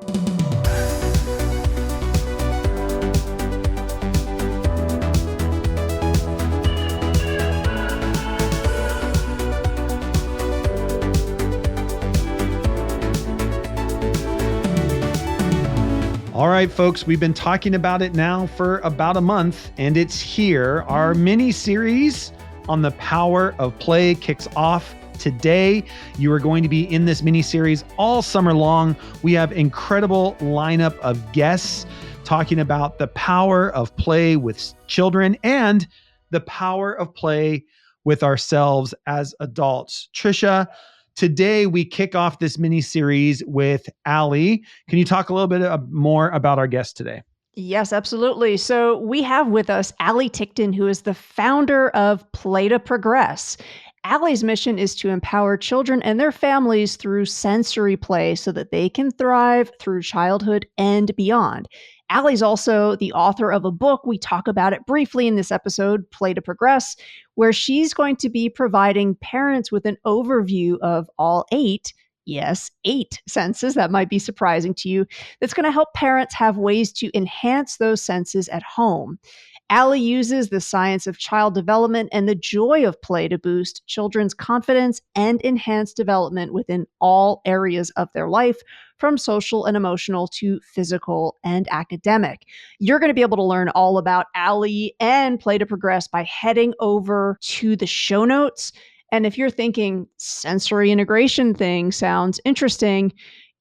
All right, folks, we've been talking about it now for about a month, and it's here. Our mini series on the power of play kicks off today. You are going to be in this mini series all summer long. We have incredible lineup of guests talking about the power of play with children and the power of play with ourselves as adults. Trisha, today we kick off this mini series with Allie. Can you talk a little bit more about our guest today? Yes, absolutely. So we have with us Allie Ticktin, who is the founder of Play to Progress. Allie's mission is to empower children and their families through sensory play so that they can thrive through childhood and beyond. Allie's also the author of a book. We talk about it briefly in this episode, Play to Progress, where she's going to be providing parents with an overview of all eight senses. That might be surprising to you. That's going to help parents have ways to enhance those senses at home. Allie uses the science of child development and the joy of play to boost children's confidence and enhance development within all areas of their life, from social and emotional to physical and academic. You're going to be able to learn all about Allie and Play to Progress by heading over to the show notes. And if you're thinking sensory integration thing sounds interesting,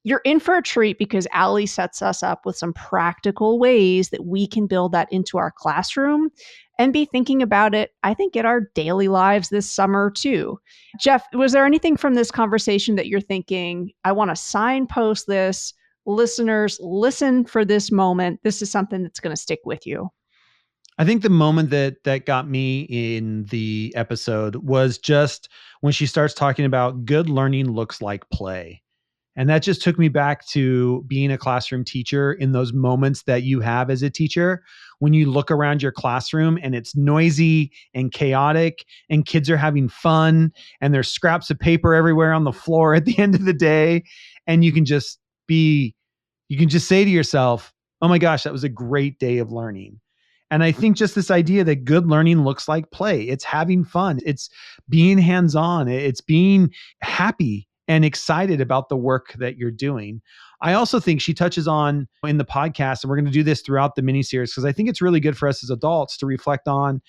you're in for a treat because Allie sets us up with some practical ways that we can build that into our classroom and be thinking about it, I think, in our daily lives this summer too. Jeff, was there anything from this conversation that you're thinking, I want to signpost this, listeners, listen for this moment. This is something that's going to stick with you? I think the moment that got me in the episode was just when she starts talking about good learning looks like play. And that just took me back to being a classroom teacher in those moments that you have as a teacher, when you look around your classroom and it's noisy and chaotic and kids are having fun and there's scraps of paper everywhere on the floor at the end of the day. And you can just say to yourself, oh my gosh, that was a great day of learning. And I think just this idea that good learning looks like play. It's having fun. It's being hands-on. It's being happy and excited about the work that you're doing. I also think she touches on in the podcast, and we're going to do this throughout the miniseries, because I think it's really good for us as adults to reflect on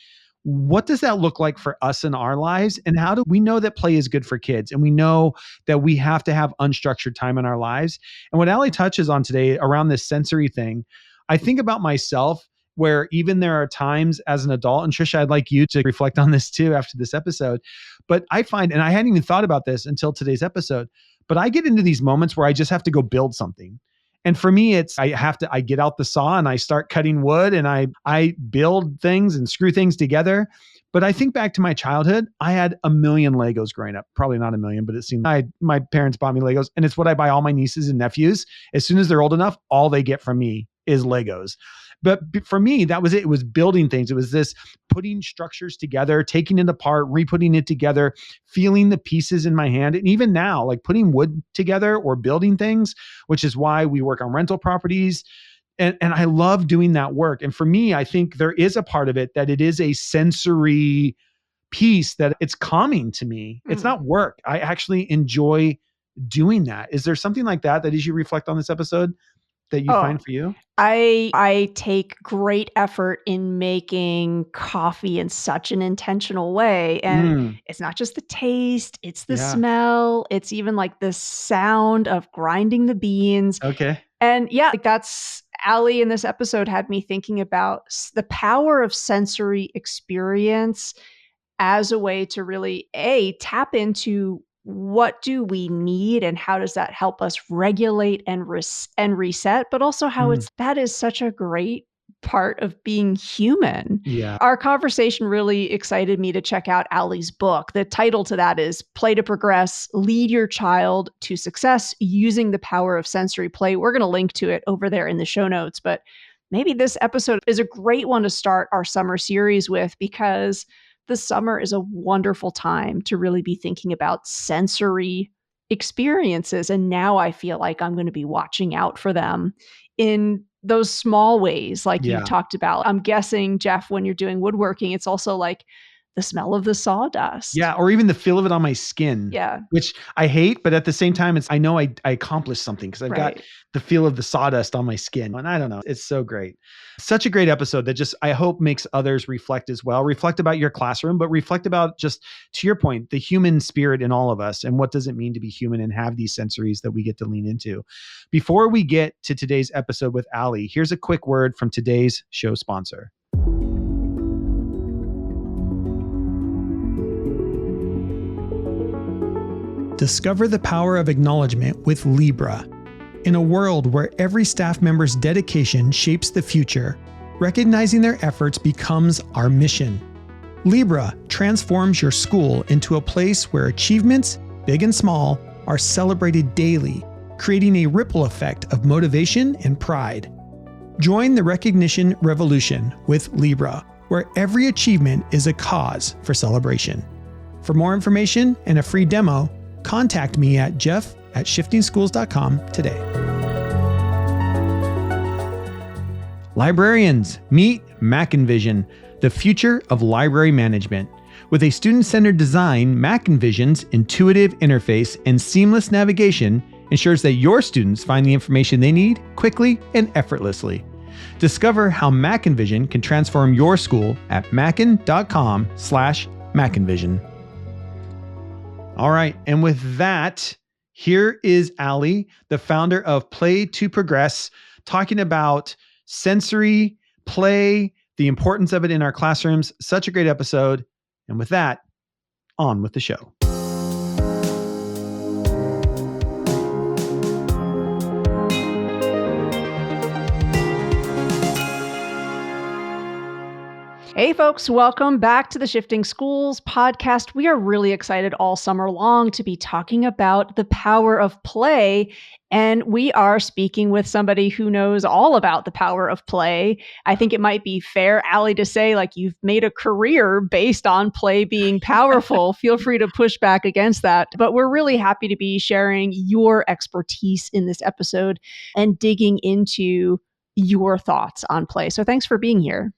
what does that look like for us in our lives, and how do we know that play is good for kids, and we know that we have to have unstructured time in our lives. And what Allie touches on today around this sensory thing, I think about myself, where even there are times as an adult, and Trisha, I'd like you to reflect on this too after this episode, but I find, and I hadn't even thought about this until today's episode, but I get into these moments where I just have to go build something. And for me, I get out the saw and I start cutting wood and I build things and screw things together. But I think back to my childhood, I had a million Legos growing up. Probably not a million, but it seemed my parents bought me Legos, and it's what I buy all my nieces and nephews. As soon as they're old enough, all they get from me is Legos. But for me, that was it. It was building things. It was this putting structures together, taking it apart, re-putting it together, feeling the pieces in my hand. And even now, like putting wood together or building things, which is why we work on rental properties. And I love doing that work. And for me, I think there is a part of it that it is a sensory piece, that it's calming to me. It's not work. I actually enjoy doing that. Is there something like that as you reflect on this episode that you find for you? I take great effort in making coffee in such an intentional way. And it's not just the taste, it's the smell. It's even like the sound of grinding the beans. Okay. And yeah, like that's Allie in this episode had me thinking about the power of sensory experience as a way to really tap into what do we need and how does that help us regulate and reset, but also how that is such a great part of being human. Yeah. Our conversation really excited me to check out Allie's book. The title to that is Play to Progress, Lead Your Child to Success Using the Power of Sensory Play. We're going to link to it over there in the show notes, but maybe this episode is a great one to start our summer series with, because the summer is a wonderful time to really be thinking about sensory experiences. And now I feel like I'm going to be watching out for them in those small ways, like you Yeah. talked about. I'm guessing, Jeff, when you're doing woodworking, it's also like the smell of the sawdust. Yeah, or even the feel of it on my skin, Yeah, which I hate, but at the same time, I know I accomplished something because I've got right. the feel of the sawdust on my skin. And I don't know, it's so great. Such a great episode that just, I hope, makes others reflect as well. Reflect about your classroom, but reflect about, just to your point, the human spirit in all of us and what does it mean to be human and have these sensories that we get to lean into. Before we get to today's episode with Allie, here's a quick word from today's show sponsor. Discover the power of acknowledgement with Libra. In a world where every staff member's dedication shapes the future, recognizing their efforts becomes our mission. Libra transforms your school into a place where achievements, big and small, are celebrated daily, creating a ripple effect of motivation and pride. Join the recognition revolution with Libra, where every achievement is a cause for celebration. For more information and a free demo, contact me at jeff@shiftingschools.com today. Librarians, meet MacEnvision, the future of library management. With a student-centered design, MacEnvision's intuitive interface and seamless navigation ensures that your students find the information they need quickly and effortlessly. Discover how MacEnvision can transform your school at macen.com/MacEnvision. All right. And with that, here is Allie, the founder of Play to Progress, talking about sensory play, the importance of it in our classrooms. Such a great episode. And with that, on with the show. Hey folks, welcome back to the Shifting Schools podcast. We are really excited all summer long to be talking about the power of play. And we are speaking with somebody who knows all about the power of play. I think it might be fair, Allie, to say like you've made a career based on play being powerful. Feel free to push back against that. But we're really happy to be sharing your expertise in this episode and digging into your thoughts on play. So thanks for being here.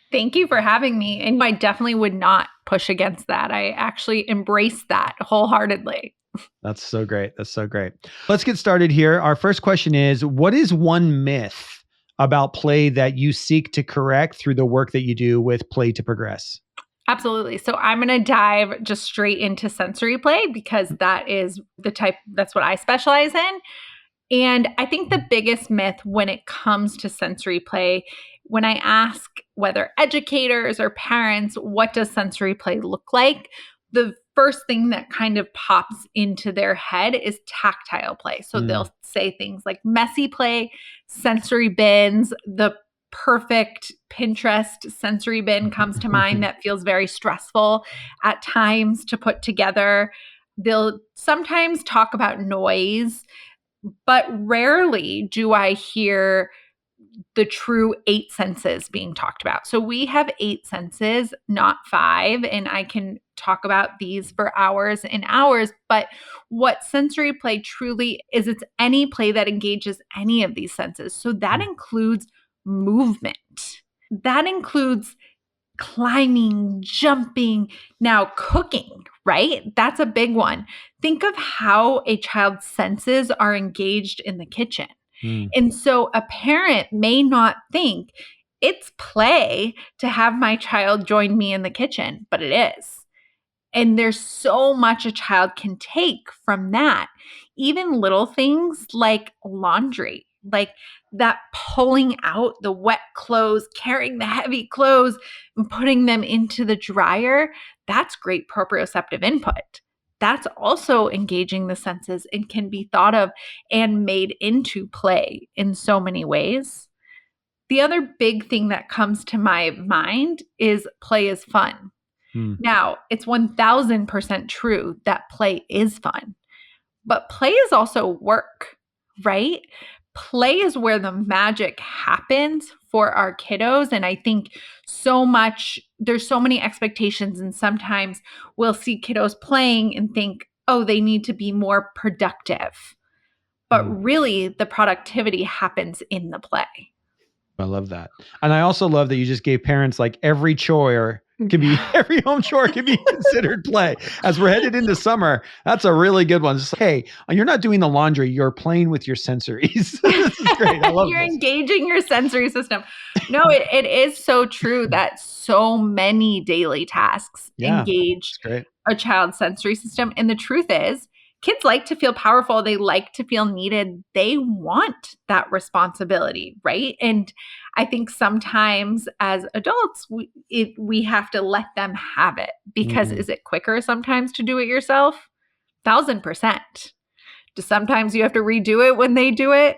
Thank you for having me. And I definitely would not push against that. I actually embrace that wholeheartedly. That's so great. That's so great. Let's get started here. Our first question is, what is one myth about play that you seek to correct through the work that you do with Play to Progress? Absolutely. So I'm going to dive just straight into sensory play because that's what I specialize in. And I think the biggest myth when it comes to sensory play, when I ask whether educators or parents, what does sensory play look like? The first thing that kind of pops into their head is tactile play. So they'll say things like messy play, sensory bins, the perfect Pinterest sensory bin comes to mind that feels very stressful at times to put together. They'll sometimes talk about noise, but rarely do I hear the true 8 senses being talked about. So we have 8 senses, not 5, and I can talk about these for hours and hours. But what sensory play truly is, it's any play that engages any of these senses. So that includes movement. That includes climbing, jumping, now cooking, right? That's a big one. Think of how a child's senses are engaged in the kitchen. And so a parent may not think it's play to have my child join me in the kitchen, but it is. And there's so much a child can take from that. Even little things like laundry, like that pulling out the wet clothes, carrying the heavy clothes and putting them into the dryer, that's great proprioceptive input. That's also engaging the senses and can be thought of and made into play in so many ways. The other big thing that comes to my mind is play is fun. Now, it's 1000% true that play is fun, but play is also work, right? Play is where the magic happens for our kiddos. And I think there's so many expectations, and sometimes we'll see kiddos playing and think, oh, they need to be more productive. But really, the productivity happens in the play. I love that. And I also love that you just gave parents like every chore can be, every home chore can be considered play. As we're headed into summer, that's a really good one. Just like, hey, you're not doing the laundry, you're playing with your sensories. This is great. I love You're this. engaging your sensory system. No, it is so true that so many daily tasks engage a child's sensory system. And the truth is, kids like to feel powerful. They like to feel needed. They want that responsibility, right? And I think sometimes as adults, we have to let them have it because is it quicker sometimes to do it yourself? 1,000%. Sometimes you have to redo it when they do it.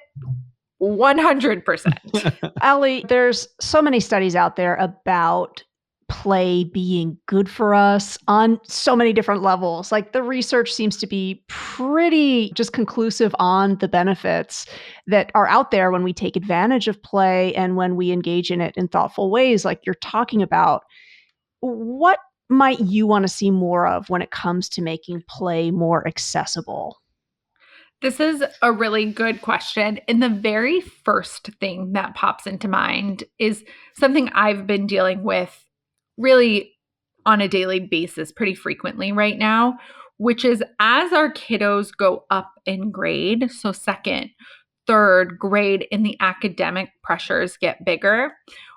100%. Allie, there's so many studies out there about play being good for us on so many different levels. Like the research seems to be pretty just conclusive on the benefits that are out there when we take advantage of play and when we engage in it in thoughtful ways, like you're talking about. What might you want to see more of when it comes to making play more accessible? This is a really good question. And the very first thing that pops into mind is something I've been dealing with really on a daily basis pretty frequently right now, which is as our kiddos go up in grade, so second, third grade, and the academic pressures get bigger,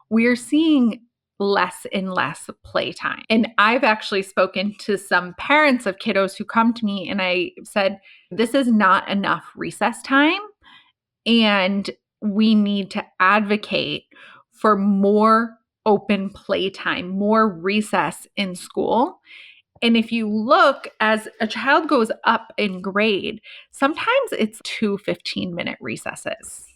we're seeing less and less playtime. And I've actually spoken to some parents of kiddos who come to me and I said, this is not enough recess time. And we need to advocate for more open playtime, more recess in school. And if you look, as a child goes up in grade, sometimes it's 2 15-minute recesses,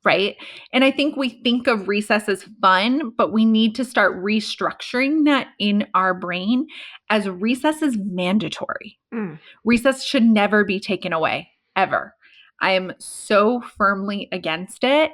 right? And I think we think of recess as fun, but we need to start restructuring that in our brain as recess is mandatory. Recess should never be taken away, ever. I am so firmly against it.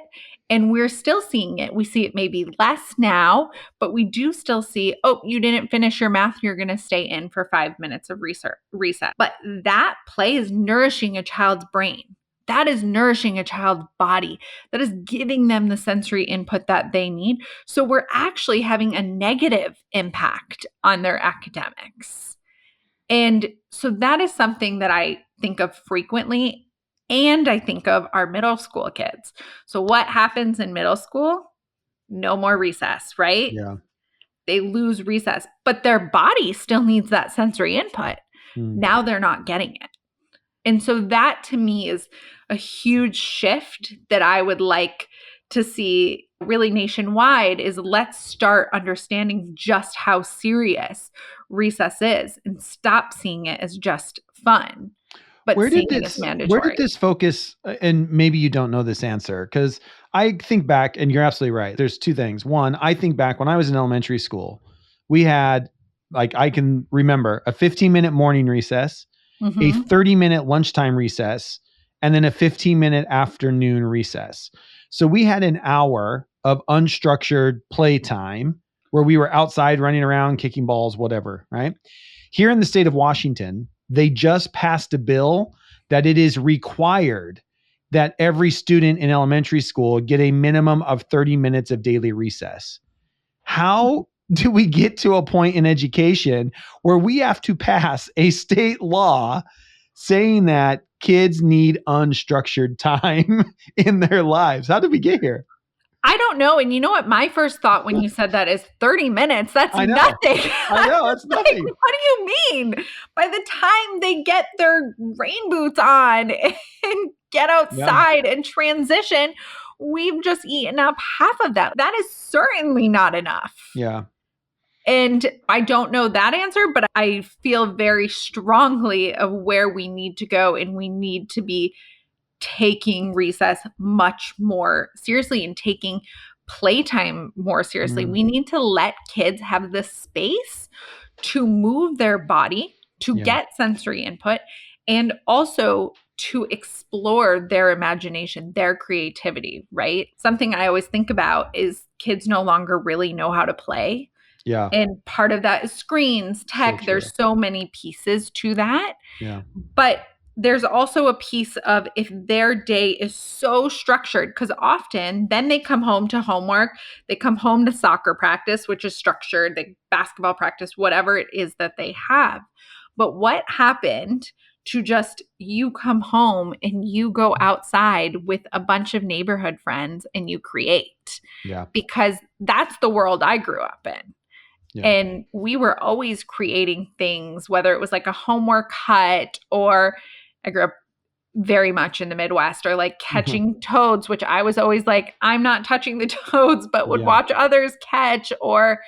And we're still seeing it. We see it maybe less now, but we do still see, oh, you didn't finish your math. You're going to stay in for 5 minutes of reset. But that play is nourishing a child's brain. That is nourishing a child's body. That is giving them the sensory input that they need. So we're actually having a negative impact on their academics. And so that is something that I think of frequently. And I think of our middle school kids. So what happens in middle school? No more recess, right? Yeah. They lose recess, but their body still needs that sensory input. Now they're not getting it. And so that to me is a huge shift that I would like to see really nationwide is let's start understanding just how serious recess is and stop seeing it as just fun. But Where did this focus? And maybe you don't know this answer because I think back, and you're absolutely right. There's two things. One, I think back when I was in elementary school, we had, like, I can remember a 15-minute morning recess, a 30-minute lunchtime recess, and then a 15-minute afternoon recess. So we had an hour of unstructured playtime where we were outside running around, kicking balls, whatever, right? Here in the state of Washington, they just passed a bill that it is required that every student in elementary school get a minimum of 30 minutes of daily recess. How do we get to a point in education where we have to pass a state law saying that kids need unstructured time in their lives? How did we get here? I don't know. And you know what? My first thought when you said that is 30 minutes. That's nothing. I know. It's nothing. Like, what do you mean? By the time they get their rain boots on and get outside and transition, we've just eaten up half of that. That is certainly not enough. Yeah. And I don't know that answer, but I feel very strongly of where we need to go, and we need to be taking recess much more seriously and taking playtime more seriously. We need to let kids have the space to move their body, to get sensory input, and also to explore their imagination, their creativity, right? Something I always think about is kids no longer really know how to play. Yeah. And part of that is screens, So tech. true. There's so many pieces to that. Yeah. But there's also a piece of if their day is so structured, because often then they come home to homework, they come home to soccer practice, which is structured, the basketball practice, whatever it is that they have. But what happened to just you come home and you go outside with a bunch of neighborhood friends and you create? Yeah. Because that's the world I grew up in. Yeah. And we were always creating things, whether it was like a homework hut, or I grew up very much in the Midwest, or like catching toads, which I was always like, I'm not touching the toads, but would Yeah. watch others catch, or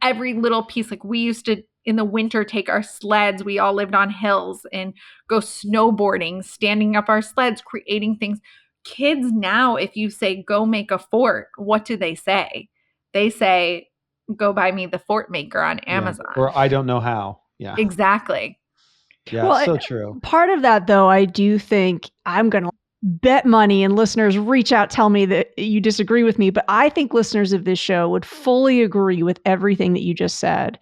every little piece. Like we used to, in the winter, take our sleds. We all lived on hills and go snowboarding, standing up our sleds, creating things. Kids now, if you say, go make a fort, what do they say? They say, go buy me the fort maker on Amazon. Yeah. Or I don't know how. Yeah. Exactly. Yeah. Well, So true. Part of that, though, I do think I'm going to bet money, and listeners reach out, tell me that you disagree with me, but I think listeners of this show would fully agree with everything that you just said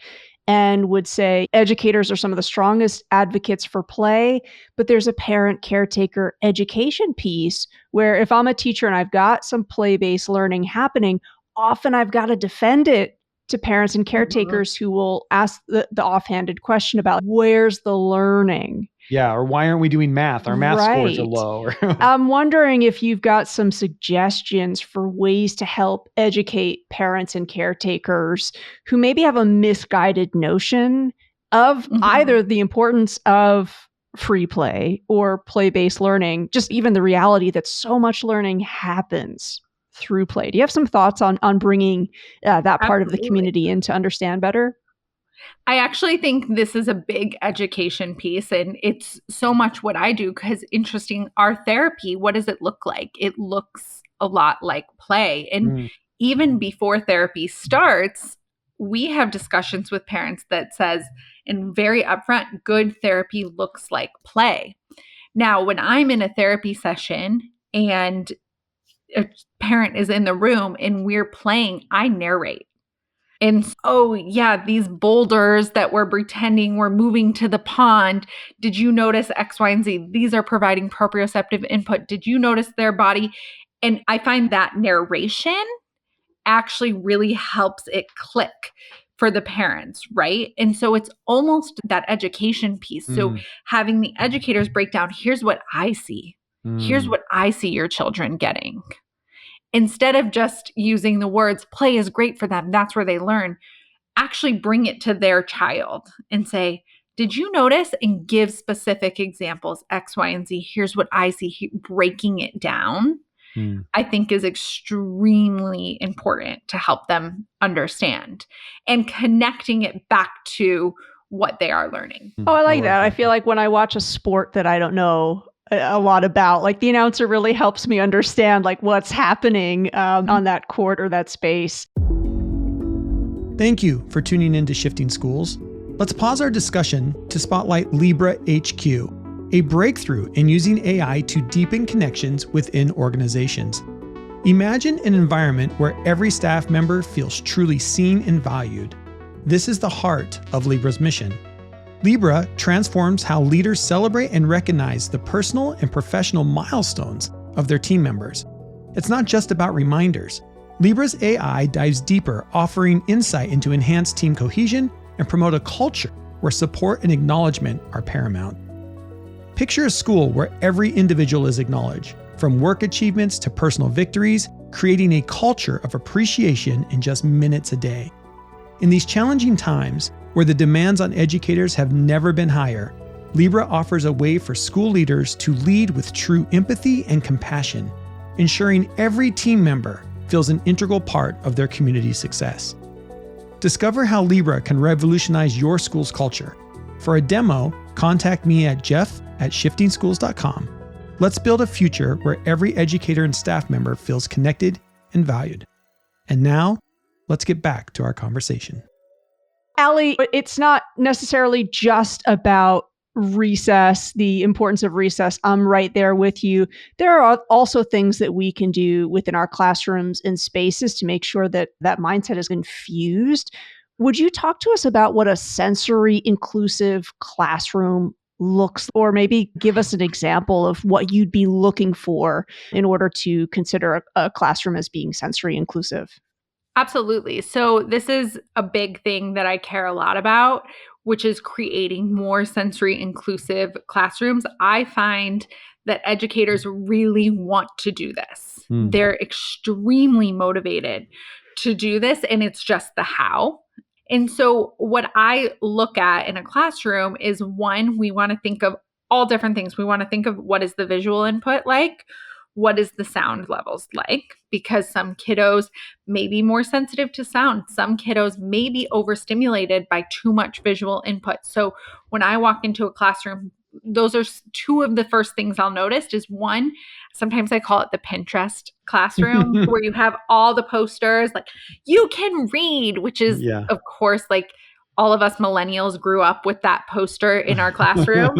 and would say educators are some of the strongest advocates for play, but there's a parent caretaker education piece where if I'm a teacher and I've got some play-based learning happening, often I've got to defend it to parents and caretakers who will ask the offhanded question about where's the learning? Yeah. Or why aren't we doing math? Our math scores are Right. low. I'm wondering if you've got some suggestions for ways to help educate parents and caretakers who maybe have a misguided notion of either the importance of free play or play-based learning, just even the reality that so much learning happens through play. Do you have some thoughts on bringing that part of the Absolutely. community in to understand better? I actually think this is a big education piece, and it's so much what I do because interesting, our therapy, what does it look like? It looks a lot like play. And even before therapy starts, we have discussions with parents that says, and very upfront, good therapy looks like play. Now, when I'm in a therapy session and a parent is in the room and we're playing, I narrate. And oh, yeah, these boulders that we're pretending we're moving to the pond. Did you notice X, Y, and Z? These are providing proprioceptive input. Did you notice their body? And I find that narration actually really helps it click for the parents, right? And so it's almost that education piece. So having the educators break down, here's what I see. Here's what I see your children getting. Instead of just using the words, play is great for them, that's where they learn, actually bring it to their child and say, did you notice? And give specific examples, X, Y, and Z. Here's what I see. Breaking it down, I think is extremely important to help them understand and connecting it back to what they are learning. Oh, I like that. I feel like when I watch a sport that I don't know a lot about, like the announcer really helps me understand like what's happening on that court or that space. Thank you for tuning in to Shifting Schools. Let's pause our discussion to spotlight Libra HQ, a breakthrough in using AI to deepen connections within organizations. Imagine an environment where every staff member feels truly seen and valued. This is the heart of Libra's mission. Libra transforms how leaders celebrate and recognize the personal and professional milestones of their team members. It's not just about reminders. Libra's AI dives deeper, offering insight into enhanced team cohesion and promote a culture where support and acknowledgement are paramount. Picture a school where every individual is acknowledged, from work achievements to personal victories, creating a culture of appreciation in just minutes a day. In these challenging times, where the demands on educators have never been higher, Libra offers a way for school leaders to lead with true empathy and compassion, ensuring every team member feels an integral part of their community's success. Discover how Libra can revolutionize your school's culture. For a demo, contact me at jeff@shiftingschools.com. Let's build a future where every educator and staff member feels connected and valued. And now, let's get back to our conversation. Allie, it's not necessarily just about recess, the importance of recess. I'm right there with you. There are also things that we can do within our classrooms and spaces to make sure that that mindset is infused Would you talk to us about what a sensory inclusive classroom looks, or maybe give us an example of what you'd be looking for in order to consider a classroom as being sensory inclusive? Absolutely. So this is a big thing that I care a lot about, which is creating more sensory inclusive classrooms. I find that educators really want to do this. Mm. They're extremely motivated to do this, and it's just the how. And so, what I look at in a classroom is one, we want to think of all different things. We want to think of what is the visual input like? What is the sound levels like? Because some kiddos may be more sensitive to sound. Some kiddos may be overstimulated by too much visual input. So, when I walk into a classroom, those are two of the first things I'll notice is one, sometimes I call it the Pinterest classroom, where you have all the posters like you can read, which is Yeah. of course like all of us millennials grew up with that poster in our classroom.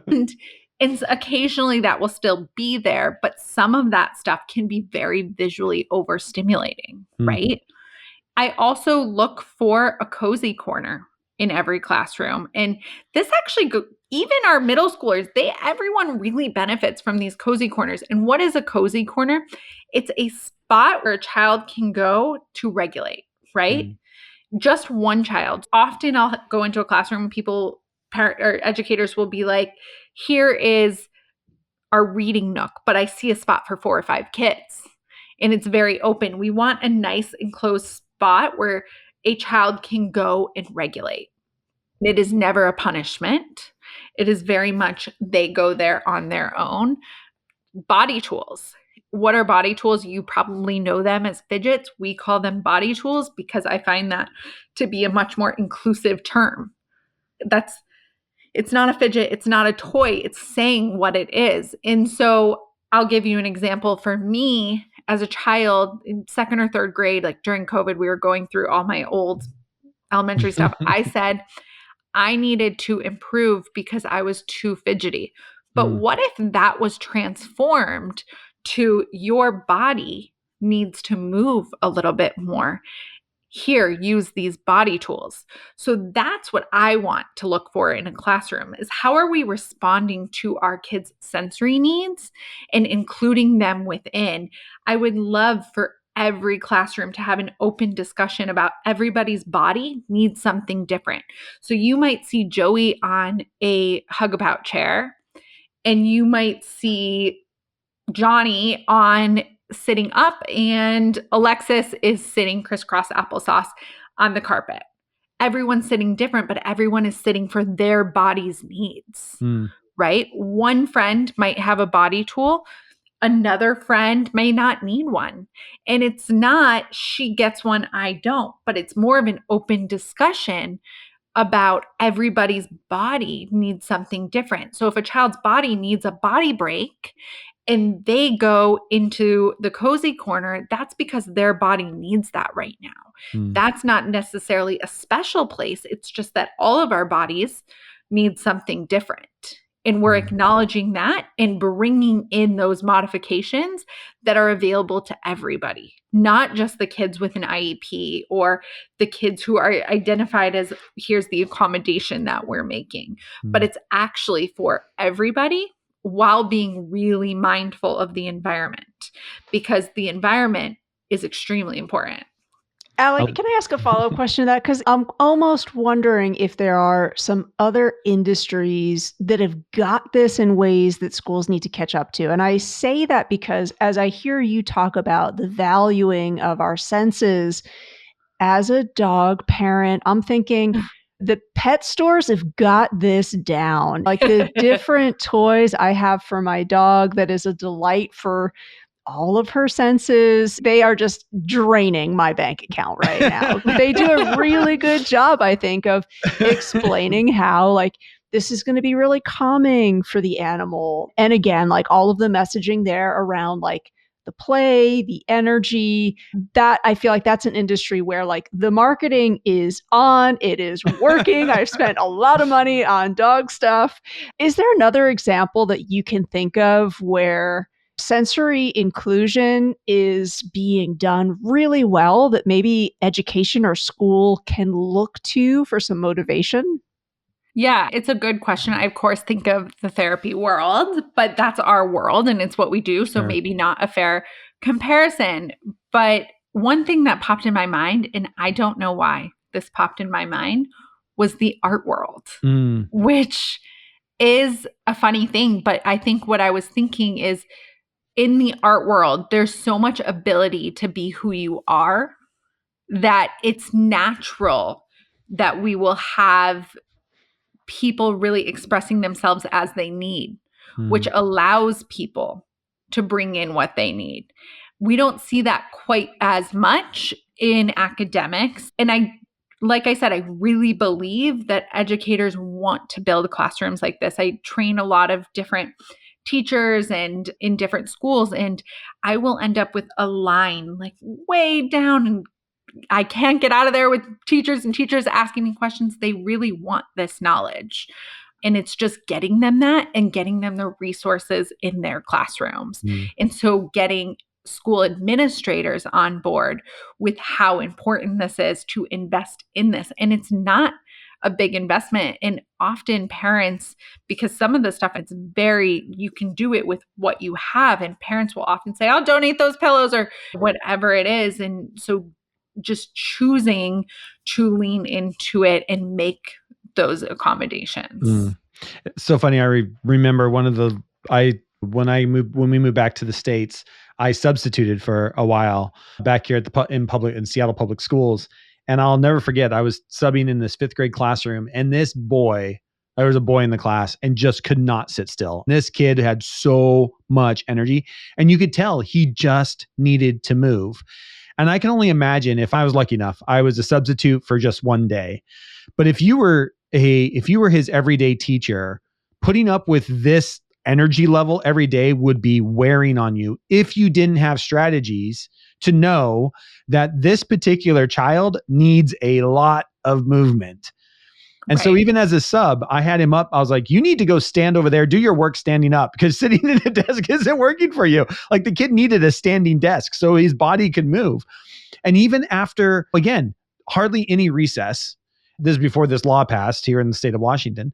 And occasionally that will still be there, but some of that stuff can be very visually overstimulating, Mm. right? I also look for a cozy corner in every classroom. And this actually, even our middle schoolers, everyone really benefits from these cozy corners. And what is a cozy corner? It's a spot where a child can go to regulate, right? Mm. Just one child. Often I'll go into a classroom, parent or educators will be like, here is our reading nook, but I see a spot for 4 or 5 kids. And it's very open. We want a nice enclosed spot where a child can go and regulate. It is never a punishment. It is very much they go there on their own. Body tools. What are body tools? You probably know them as fidgets. We call them body tools because I find that to be a much more inclusive term. It's not a fidget, it's not a toy, it's saying what it is. And so I'll give you an example. For me, as a child in 2nd or 3rd grade, like during COVID, we were going through all my old elementary stuff. I said I needed to improve because I was too fidgety. But what if that was transformed to your body needs to move a little bit more? Here, use these body tools. So that's what I want to look for in a classroom is how are we responding to our kids' sensory needs and including them within. I would love for every classroom to have an open discussion about everybody's body needs something different. So you might see Joey on a hug-about chair, and you might see Johnny on sitting up, and Alexis is sitting crisscross applesauce on the carpet. Everyone's sitting different, but everyone is sitting for their body's needs, right? One friend might have a body tool. Another friend may not need one. And it's not she gets one, I don't, but it's more of an open discussion about everybody's body needs something different. So if a child's body needs a body break and they go into the cozy corner, that's because their body needs that right now. That's not necessarily a special place. It's just that all of our bodies need something different. And we're acknowledging that and bringing in those modifications that are available to everybody, not just the kids with an IEP or the kids who are identified as here's the accommodation that we're making, but it's actually for everybody while being really mindful of the environment because the environment is extremely important. Allie, can I ask a follow-up question to that? Because I'm almost wondering if there are some other industries that have got this in ways that schools need to catch up to. And I say that because as I hear you talk about the valuing of our senses, as a dog parent, I'm thinking the pet stores have got this down. Like the different toys I have for my dog that is a delight for all of her senses, they are just draining my bank account right now. They do a really good job, I think, of explaining how like this is going to be really calming for the animal. And again, like all of the messaging there around like the play, the energy, that I feel like that's an industry where like the marketing is on, it is working. I've spent a lot of money on dog stuff. Is there another example that you can think of where sensory inclusion is being done really well that maybe education or school can look to for some motivation? Yeah, it's a good question. I, of course, think of the therapy world, but that's our world and it's what we do. So Sure. maybe not a fair comparison. But one thing that popped in my mind, and I don't know why this popped in my mind, was the art world, Mm. which is a funny thing. But I think what I was thinking is in the art world, there's so much ability to be who you are that it's natural that we will have people really expressing themselves as they need, which Mm. allows people to bring in what they need. We don't see that quite as much in academics. And like I said, I really believe that educators want to build classrooms like this. I train a lot of different teachers and in different schools, and I will end up with a line like way down, and I can't get out of there with teachers and teachers asking me questions. They really want this knowledge. And it's just getting them that and getting them the resources in their classrooms. Mm. And so getting school administrators on board with how important this is to invest in this. And it's not a big investment. And often parents, because some of the stuff, it's very, you can do it with what you have. And parents will often say, I'll donate those pillows or whatever it is. And so just choosing to lean into it and make those accommodations. Mm. It's so funny. I remember when we moved back to the States, I substituted for a while back here at in Seattle public schools. And I'll never forget, I was subbing in this 5th grade classroom, and there was a boy in the class and just could not sit still. This kid had so much energy, and you could tell he just needed to move. And I can only imagine, if I was lucky enough, I was a substitute for just one day. But if you were his everyday teacher, putting up with this energy level every day would be wearing on you if you didn't have strategies to know that this particular child needs a lot of movement. And so even as a sub, I had him up. I was like, you need to go stand over there, do your work standing up, because sitting in a desk isn't working for you. Like, the kid needed a standing desk so his body could move. And even after, again, hardly any recess, this is before this law passed here in the state of Washington,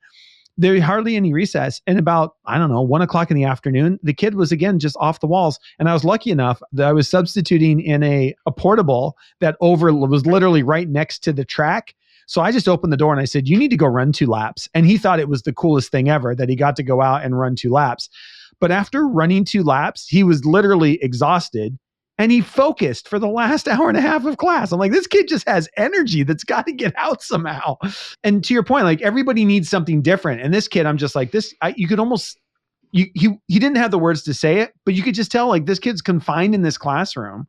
there hardly any recess. And about, 1:00 in the afternoon, the kid was again just off the walls. And I was lucky enough that I was substituting in a portable that was literally right next to the track. So I just opened the door and I said, you need to go run 2 laps. And he thought it was the coolest thing ever that he got to go out and run 2 laps. But after running 2 laps, he was literally exhausted and he focused for the last hour and a half of class. I'm like, this kid just has energy that's got to get out somehow. And to your point, like, everybody needs something different. And this kid, I'm just like, you could almost, he didn't have the words to say it, but you could just tell, like, this kid's confined in this classroom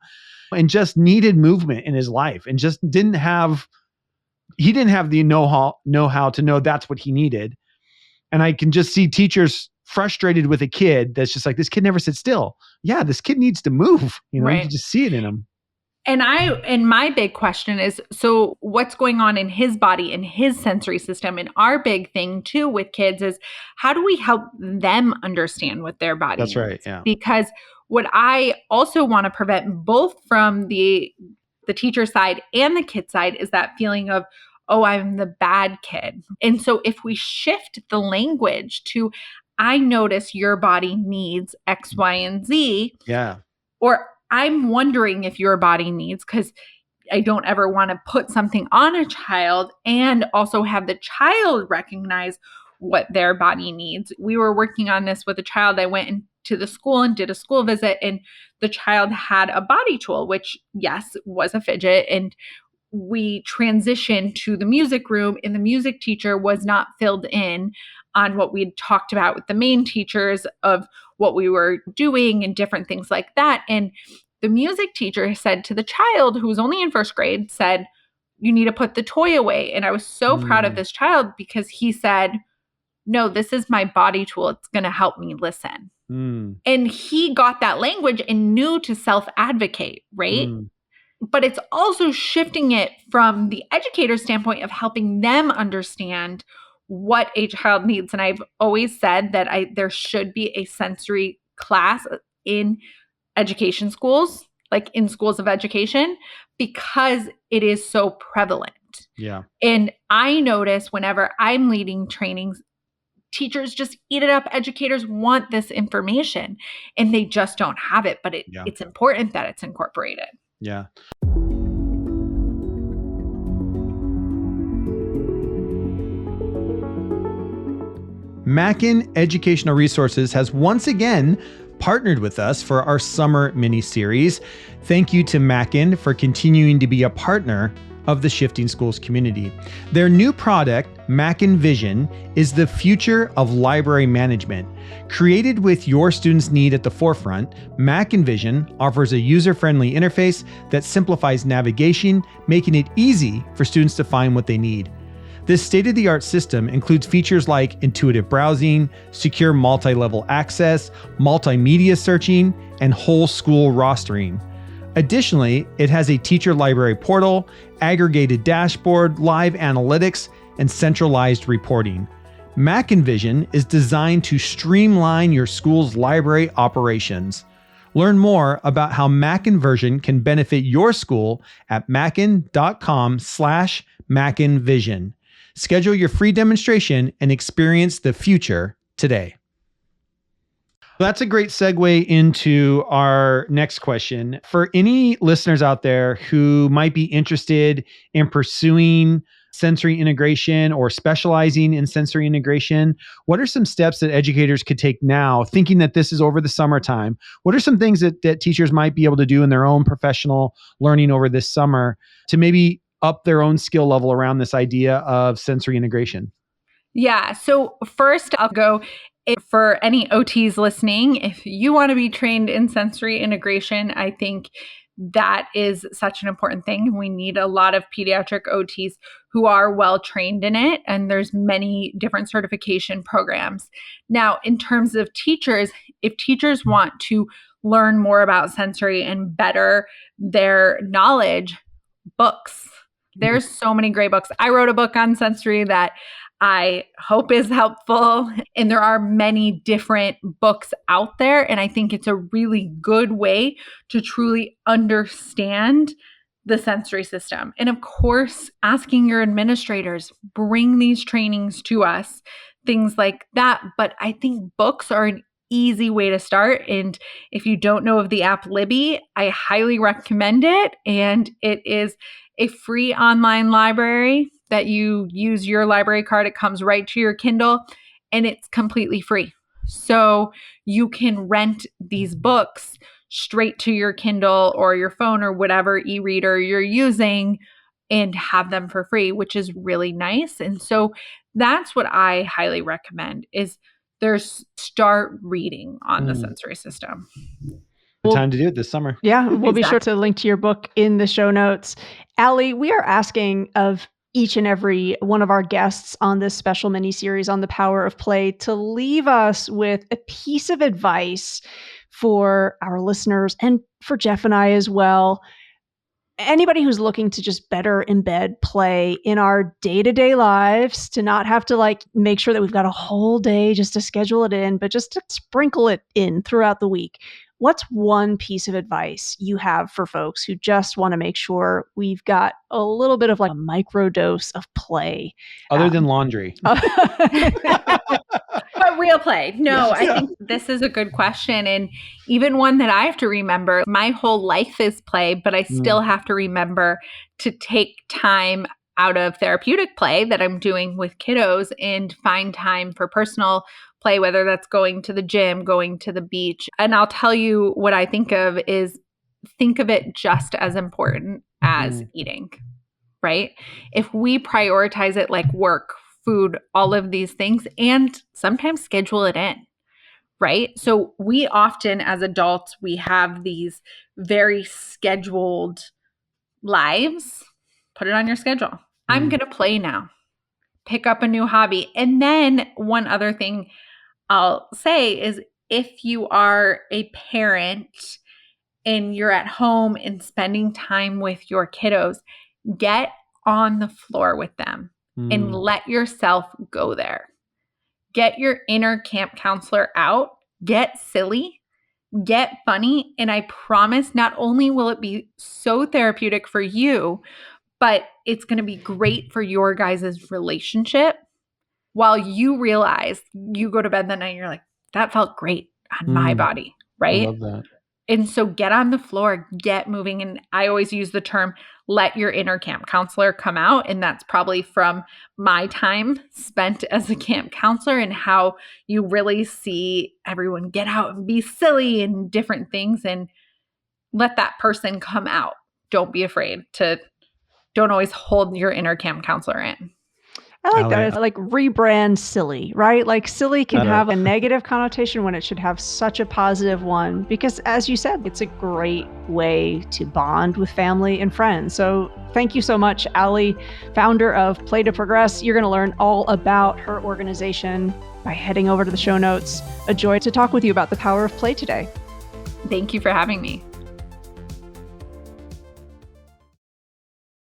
and just needed movement in his life and just didn't have the know-how to know that's what he needed. And I can just see teachers frustrated with a kid that's just like, this kid never sits still. Yeah, this kid needs to move. You can just see it in him. And my big question is, so what's going on in his body and his sensory system? And our big thing too with kids is, how do we help them understand what their body That's needs? right. Yeah. Because what I also want to prevent, both from the teacher side and the kid side, is that feeling of, oh, I'm the bad kid. And so if we shift the language to, I notice your body needs X, Y, and Z. Yeah. Or I'm wondering if your body needs, because I don't ever want to put something on a child and also have the child recognize what their body needs. We were working on this with a child. I went into the school and did a school visit, and the child had a body tool, which, yes, was a fidget. And we transitioned to the music room, and the music teacher was not filled in on what we'd talked about with the main teachers of what we were doing and different things like that. And the music teacher said to the child, who was only in 1st grade, said, you need to put the toy away. And I was so proud of this child, because he said, no, this is my body tool. It's going to help me listen. And he got that language and knew to self-advocate, right? But it's also shifting it from the educator standpoint of helping them understand what a child needs. And I've always said that there should be a sensory class in education schools, like in schools of education, because it is so prevalent. Yeah. And I notice whenever I'm leading trainings, teachers just eat it up. Educators want this information and they just don't have it, but it's important that it's incorporated. Yeah. Mackin Educational Resources has once again partnered with us for our summer mini-series. Thank you to Mackin for continuing to be a partner of the Shifting Schools community. Their new product, Mackin Vision, is the future of library management. Created with your students' need at the forefront, Mackin Vision offers a user-friendly interface that simplifies navigation, making it easy for students to find what they need. This state-of-the-art system includes features like intuitive browsing, secure multi-level access, multimedia searching, and whole school rostering. Additionally, it has a teacher library portal, aggregated dashboard, live analytics, and centralized reporting. Mackin Vision is designed to streamline your school's library operations. Learn more about how Mackin Vision can benefit your school at mackin.com/MackinVision. Schedule your free demonstration and experience the future today. That's a great segue into our next question. For any listeners out there who might be interested in pursuing sensory integration or specializing in sensory integration, what are some steps that educators could take now, thinking that this is over the summertime? What are some things that teachers might be able to do in their own professional learning over this summer to maybe up their own skill level around this idea of sensory integration? Yeah. So first I'll go for any OTs listening. If you want to be trained in sensory integration, I think that is such an important thing. We need a lot of pediatric OTs who are well trained in it. And there's many different certification programs. Now, in terms of teachers, if teachers want to learn more about sensory and better their knowledge, books. There's so many great books. I wrote a book on sensory that I hope is helpful. And there are many different books out there. And I think it's a really good way to truly understand the sensory system. And of course, asking your administrators, bring these trainings to us, things like that. But I think books are an easy way to start. And if you don't know of the app Libby, I highly recommend it. And it is a free online library that you use your library card. It comes right to your Kindle and it's completely free. So you can rent these books straight to your Kindle or your phone or whatever e-reader you're using and have them for free, which is really nice. And so that's what I highly recommend is start reading on the sensory system. Time to do it this summer. Yeah, we'll be sure to link to your book in the show notes. Allie, we are asking of each and every one of our guests on this special mini-series on the power of play to leave us with a piece of advice for our listeners and for Jeff and I as well. Anybody who's looking to just better embed play in our day-to-day lives, to not have to make sure that we've got a whole day just to schedule it in, but just to sprinkle it in throughout the week. What's one piece of advice you have for folks who just want to make sure we've got a little bit of a micro dose of play? Other than laundry. But real play. No, I think this is a good question. And even one that I have to remember. My whole life is play, but I still have to remember to take time out of therapeutic play that I'm doing with kiddos and find time for personal play, whether that's going to the gym, going to the beach. And I'll tell you what I think of is think of it just as important as eating, right? If we prioritize it like work, food, all of these things, and sometimes schedule it in, right? So we often, as adults, we have these very scheduled lives. Put it on your schedule. I'm going to play now. Pick up a new hobby. And then one other thing I'll say is if you are a parent and you're at home and spending time with your kiddos, get on the floor with them and let yourself go there. Get your inner camp counselor out, get silly, get funny. And I promise not only will it be so therapeutic for you, but it's going to be great for your guys' relationship while you realize you go to bed that night and you're like, that felt great on my body, I right? love that. And so get on the floor, get moving. And I always use the term, let your inner camp counselor come out. And that's probably from my time spent as a camp counselor and how you really see everyone get out and be silly and different things and let that person come out. Don't be afraid don't always hold your inner camp counselor in. I like that. It's like rebrand silly, right? Like silly can have a negative connotation when it should have such a positive one because, as you said, it's a great way to bond with family and friends. So thank you so much, Allie, founder of Play to Progress. You're going to learn all about her organization by heading over to the show notes. A joy to talk with you about the power of play today. Thank you for having me.